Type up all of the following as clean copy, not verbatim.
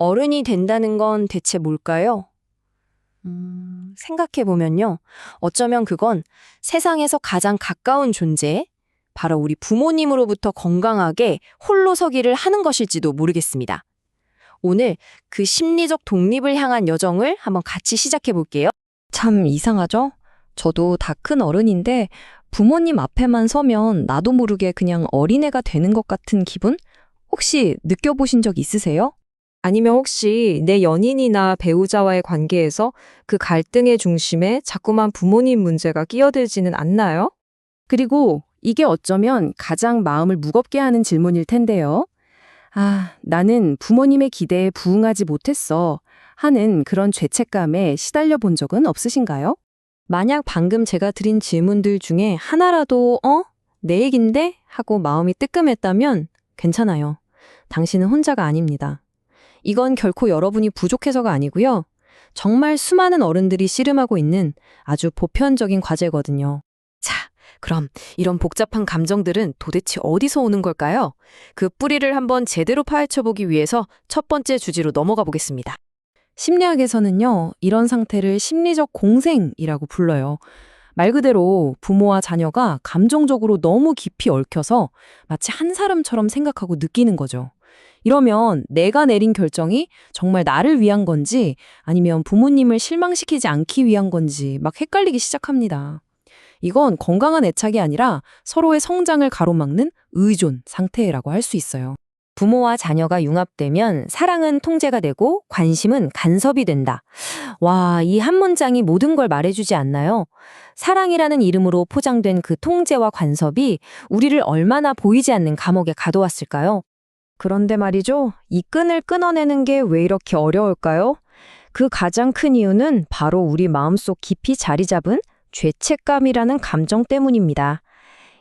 어른이 된다는 건 대체 뭘까요? 생각해보면요. 어쩌면 그건 세상에서 가장 가까운 존재, 바로 우리 부모님으로부터 건강하게 홀로 서기를 하는 것일지도 모르겠습니다. 오늘 그 심리적 독립을 향한 여정을 한번 같이 시작해볼게요. 참 이상하죠? 저도 다 큰 어른인데 부모님 앞에만 서면 나도 모르게 그냥 어린애가 되는 것 같은 기분? 혹시 느껴보신 적 있으세요? 아니면 혹시 내 연인이나 배우자와의 관계에서 그 갈등의 중심에 자꾸만 부모님 문제가 끼어들지는 않나요? 그리고 이게 어쩌면 가장 마음을 무겁게 하는 질문일 텐데요. 아, 나는 부모님의 기대에 부응하지 못했어 하는 그런 죄책감에 시달려 본 적은 없으신가요? 만약 방금 제가 드린 질문들 중에 하나라도 내 얘긴데? 하고 마음이 뜨끔했다면 괜찮아요. 당신은 혼자가 아닙니다. 이건 결코 여러분이 부족해서가 아니고요. 정말 수많은 어른들이 씨름하고 있는 아주 보편적인 과제거든요. 자, 그럼 이런 복잡한 감정들은 도대체 어디서 오는 걸까요? 그 뿌리를 한번 제대로 파헤쳐보기 위해서 첫 번째 주제로 넘어가 보겠습니다. 심리학에서는요, 이런 상태를 심리적 공생이라고 불러요. 말 그대로 부모와 자녀가 감정적으로 너무 깊이 얽혀서 마치 한 사람처럼 생각하고 느끼는 거죠. 이러면 내가 내린 결정이 정말 나를 위한 건지 아니면 부모님을 실망시키지 않기 위한 건지 막 헷갈리기 시작합니다. 이건 건강한 애착이 아니라 서로의 성장을 가로막는 의존 상태라고 할 수 있어요. 부모와 자녀가 융합되면 사랑은 통제가 되고 관심은 간섭이 된다. 와, 이 한 문장이 모든 걸 말해주지 않나요? 사랑이라는 이름으로 포장된 그 통제와 간섭이 우리를 얼마나 보이지 않는 감옥에 가둬왔을까요? 그런데 말이죠. 이 끈을 끊어내는 게 왜 이렇게 어려울까요? 그 가장 큰 이유는 바로 우리 마음속 깊이 자리 잡은 죄책감이라는 감정 때문입니다.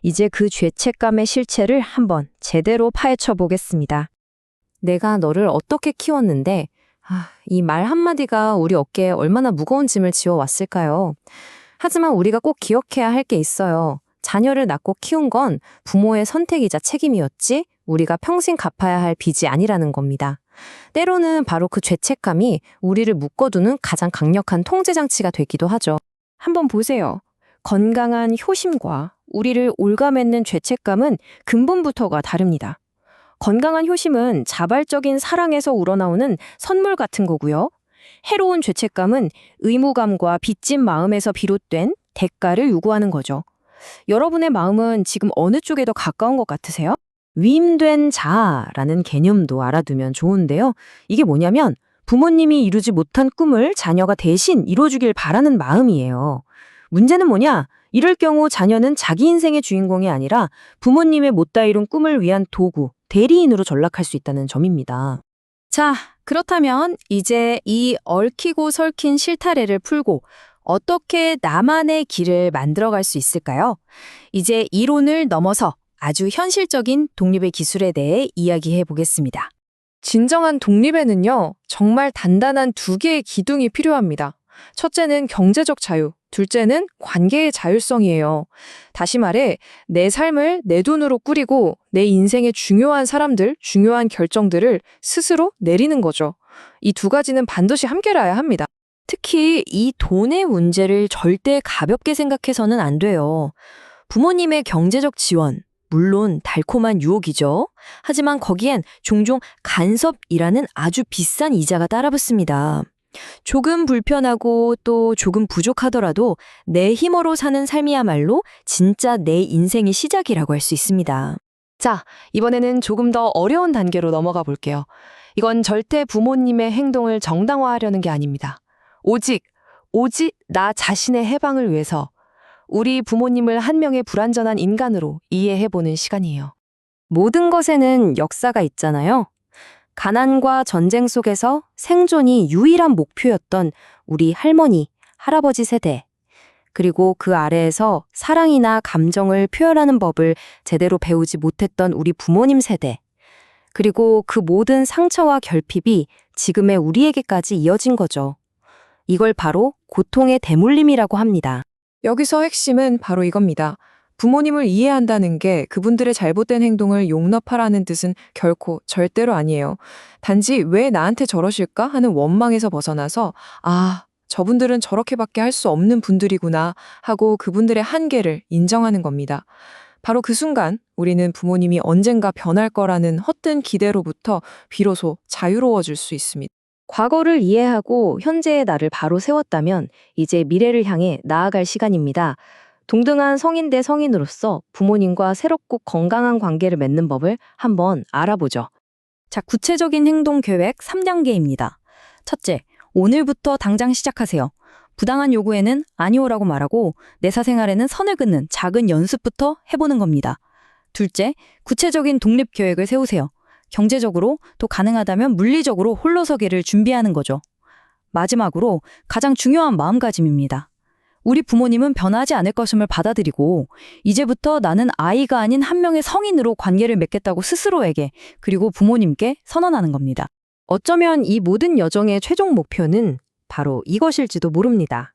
이제 그 죄책감의 실체를 한번 제대로 파헤쳐 보겠습니다. 내가 너를 어떻게 키웠는데, 이 말 한마디가 우리 어깨에 얼마나 무거운 짐을 지어왔을까요? 하지만 우리가 꼭 기억해야 할 게 있어요. 자녀를 낳고 키운 건 부모의 선택이자 책임이었지, 우리가 평생 갚아야 할 빚이 아니라는 겁니다. 때로는 바로 그 죄책감이 우리를 묶어두는 가장 강력한 통제장치가 되기도 하죠. 한번 보세요. 건강한 효심과 우리를 올가매는 죄책감은 근본부터가 다릅니다. 건강한 효심은 자발적인 사랑에서 우러나오는 선물 같은 거고요. 해로운 죄책감은 의무감과 빚진 마음에서 비롯된 대가를 요구하는 거죠. 여러분의 마음은 지금 어느 쪽에 더 가까운 것 같으세요? 위임된 자아라는 개념도 알아두면 좋은데요. 이게 뭐냐면 부모님이 이루지 못한 꿈을 자녀가 대신 이뤄주길 바라는 마음이에요. 문제는 뭐냐? 이럴 경우 자녀는 자기 인생의 주인공이 아니라 부모님의 못다 이룬 꿈을 위한 도구, 대리인으로 전락할 수 있다는 점입니다. 자, 그렇다면 이제 이 얽히고 설킨 실타래를 풀고 어떻게 나만의 길을 만들어갈 수 있을까요? 이제 이론을 넘어서 아주 현실적인 독립의 기술에 대해 이야기해 보겠습니다. 진정한 독립에는요, 정말 단단한 두 개의 기둥이 필요합니다. 첫째는 경제적 자유, 둘째는 관계의 자율성이에요. 다시 말해, 내 삶을 내 돈으로 꾸리고 내 인생의 중요한 사람들, 중요한 결정들을 스스로 내리는 거죠. 이 두 가지는 반드시 함께라야 합니다. 특히 이 돈의 문제를 절대 가볍게 생각해서는 안 돼요. 부모님의 경제적 지원, 물론 달콤한 유혹이죠. 하지만 거기엔 종종 간섭이라는 아주 비싼 이자가 따라붙습니다. 조금 불편하고 또 조금 부족하더라도 내 힘으로 사는 삶이야말로 진짜 내 인생의 시작이라고 할 수 있습니다. 자, 이번에는 조금 더 어려운 단계로 넘어가 볼게요. 이건 절대 부모님의 행동을 정당화하려는 게 아닙니다. 오직 나 자신의 해방을 위해서 우리 부모님을 한 명의 불완전한 인간으로 이해해보는 시간이에요. 모든 것에는 역사가 있잖아요. 가난과 전쟁 속에서 생존이 유일한 목표였던 우리 할머니, 할아버지 세대. 그리고 그 아래에서 사랑이나 감정을 표현하는 법을 제대로 배우지 못했던 우리 부모님 세대. 그리고 그 모든 상처와 결핍이 지금의 우리에게까지 이어진 거죠. 이걸 바로 고통의 대물림이라고 합니다. 여기서 핵심은 바로 이겁니다. 부모님을 이해한다는 게 그분들의 잘못된 행동을 용납하라는 뜻은 결코 절대로 아니에요. 단지 왜 나한테 저러실까 하는 원망에서 벗어나서 아, 저분들은 저렇게밖에 할 수 없는 분들이구나 하고 그분들의 한계를 인정하는 겁니다. 바로 그 순간 우리는 부모님이 언젠가 변할 거라는 헛된 기대로부터 비로소 자유로워질 수 있습니다. 과거를 이해하고 현재의 나를 바로 세웠다면 이제 미래를 향해 나아갈 시간입니다. 동등한 성인 대 성인으로서 부모님과 새롭고 건강한 관계를 맺는 법을 한번 알아보죠. 자, 구체적인 행동 계획 3단계입니다. 첫째, 오늘부터 당장 시작하세요. 부당한 요구에는 아니오라고 말하고 내 사생활에는 선을 긋는 작은 연습부터 해보는 겁니다. 둘째, 구체적인 독립 계획을 세우세요. 경제적으로 또 가능하다면 물리적으로 홀로서기를 준비하는 거죠. 마지막으로 가장 중요한 마음가짐입니다. 우리 부모님은 변하지 않을 것임을 받아들이고 이제부터 나는 아이가 아닌 한 명의 성인으로 관계를 맺겠다고 스스로에게 그리고 부모님께 선언하는 겁니다. 어쩌면 이 모든 여정의 최종 목표는 바로 이것일지도 모릅니다.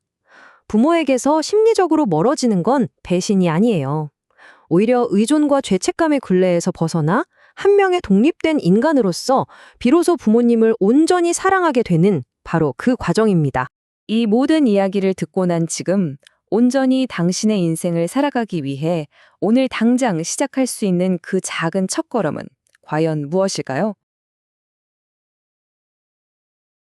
부모에게서 심리적으로 멀어지는 건 배신이 아니에요. 오히려 의존과 죄책감의 굴레에서 벗어나 한 명의 독립된 인간으로서 비로소 부모님을 온전히 사랑하게 되는 바로 그 과정입니다. 이 모든 이야기를 듣고 난 지금 온전히 당신의 인생을 살아가기 위해 오늘 당장 시작할 수 있는 그 작은 첫걸음은 과연 무엇일까요?